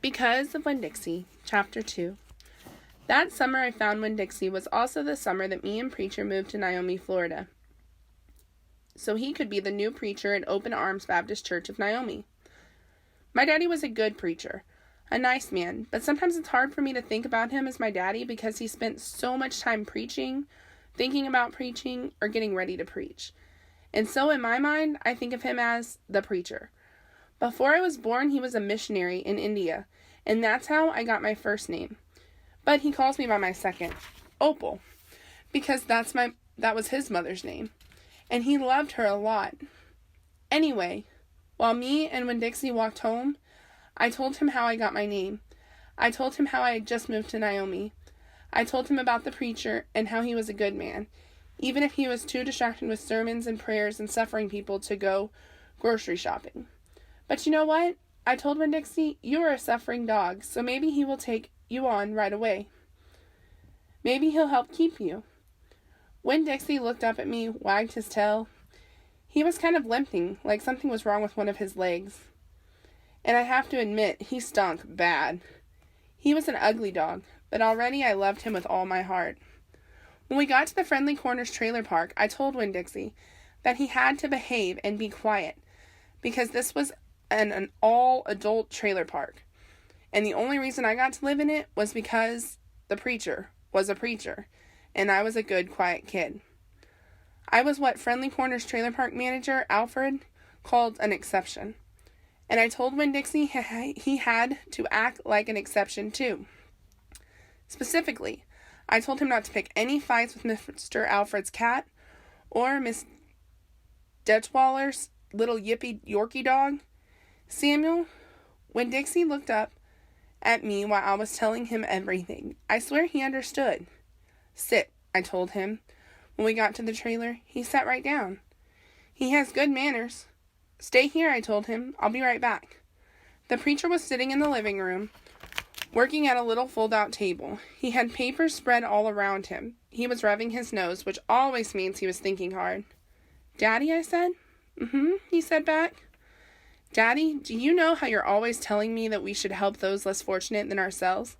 Because of Winn-Dixie, Chapter 2. That summer I found Winn-Dixie was also the summer that me and Preacher moved to Naomi, Florida, so he could be the new preacher at Open Arms Baptist Church of Naomi. My daddy was a good preacher, a nice man, but sometimes it's hard for me to think about him as my daddy because he spent so much time preaching, thinking about preaching, or getting ready to preach. And so in my mind, I think of him as the preacher. Before I was born, he was a missionary in India, and that's how I got my first name. But he calls me by my second, Opal, because that was his mother's name, and he loved her a lot. Anyway, while me and Winn-Dixie walked home, I told him how I got my name. I told him how I had just moved to Naomi. I told him about the preacher and how he was a good man, even if he was too distracted with sermons and prayers and suffering people to go grocery shopping. But you know what? I told Winn-Dixie, you are a suffering dog, so maybe he will take you on right away. Maybe he'll help keep you. Winn-Dixie looked up at me, wagged his tail. He was kind of limping, like something was wrong with one of his legs. And I have to admit, he stunk bad. He was an ugly dog, but already I loved him with all my heart. When we got to the Friendly Corners trailer park, I told Winn-Dixie that he had to behave and be quiet, because this was an all-adult trailer park, and the only reason I got to live in it was because the preacher was a preacher, and I was a good, quiet kid. I was what Friendly Corners trailer park manager, Alfred, called an exception, and I told Winn-Dixie he had to act like an exception too. Specifically, I told him not to pick any fights with Mr. Alfred's cat, or Miss Detwaller's little yippy Yorkie dog. Samuel, Winn-Dixie looked up at me while I was telling him everything. I swear he understood. Sit, I told him. When we got to the trailer, he sat right down. He has good manners. Stay here, I told him. I'll be right back. The preacher was sitting in the living room, working at a little fold-out table. He had papers spread all around him. He was rubbing his nose, which always means he was thinking hard. Daddy, I said. He said back. Daddy, do you know how you're always telling me that we should help those less fortunate than ourselves?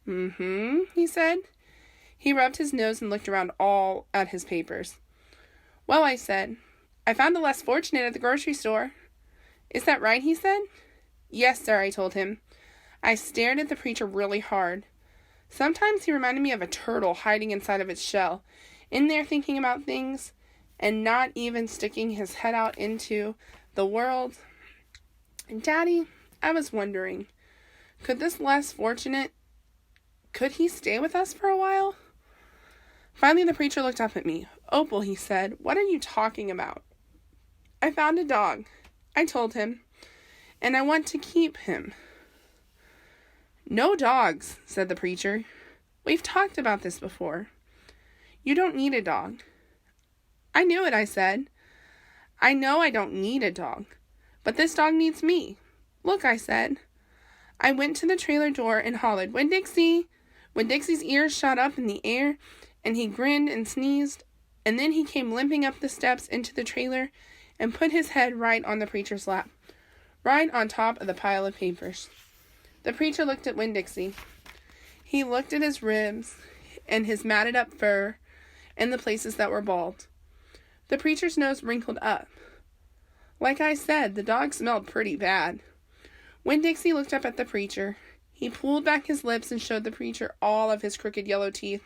He said. He rubbed his nose and looked around all at his papers. Well, I said, I found the less fortunate at the grocery store. Is that right, he said? Yes, sir, I told him. I stared at the preacher really hard. Sometimes he reminded me of a turtle hiding inside of its shell, in there thinking about things, and not even sticking his head out into the world. And Daddy, I was wondering, could he stay with us for a while? Finally, the preacher looked up at me. Opal, he said, what are you talking about? I found a dog, I told him, and I want to keep him. No dogs, said the preacher. We've talked about this before. You don't need a dog. I knew it, I said. I know I don't need a dog, but this dog needs me. Look, I said. I went to the trailer door and hollered, Winn-Dixie! Winn-Dixie's ears shot up in the air, and he grinned and sneezed, and then he came limping up the steps into the trailer and put his head right on the preacher's lap, right on top of the pile of papers. The preacher looked at Winn-Dixie. He looked at his ribs and his matted up fur and the places that were bald. The preacher's nose wrinkled up. Like I said, the dog smelled pretty bad. Winn-Dixie looked up at the preacher. He pulled back his lips and showed the preacher all of his crooked yellow teeth,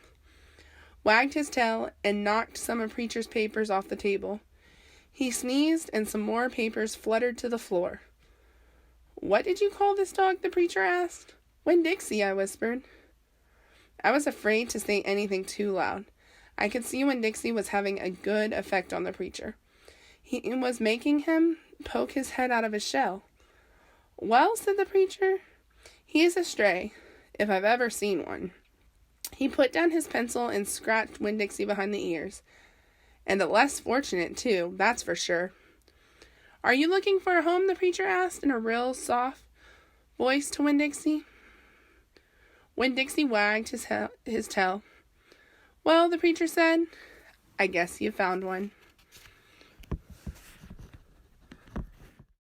wagged his tail, and knocked some of preacher's papers off the table. He sneezed, and some more papers fluttered to the floor. What did you call this dog? The preacher asked. Winn-Dixie, I whispered. I was afraid to say anything too loud. I could see Winn-Dixie was having a good effect on the preacher. He was making him poke his head out of his shell. Well, said the preacher, he is a stray, if I've ever seen one. He put down his pencil and scratched Winn-Dixie behind the ears. And the less fortunate, too, that's for sure. Are you looking for a home? The preacher asked in a real soft voice to Winn-Dixie. Winn-Dixie wagged his tail. Well, the preacher said, I guess you found one.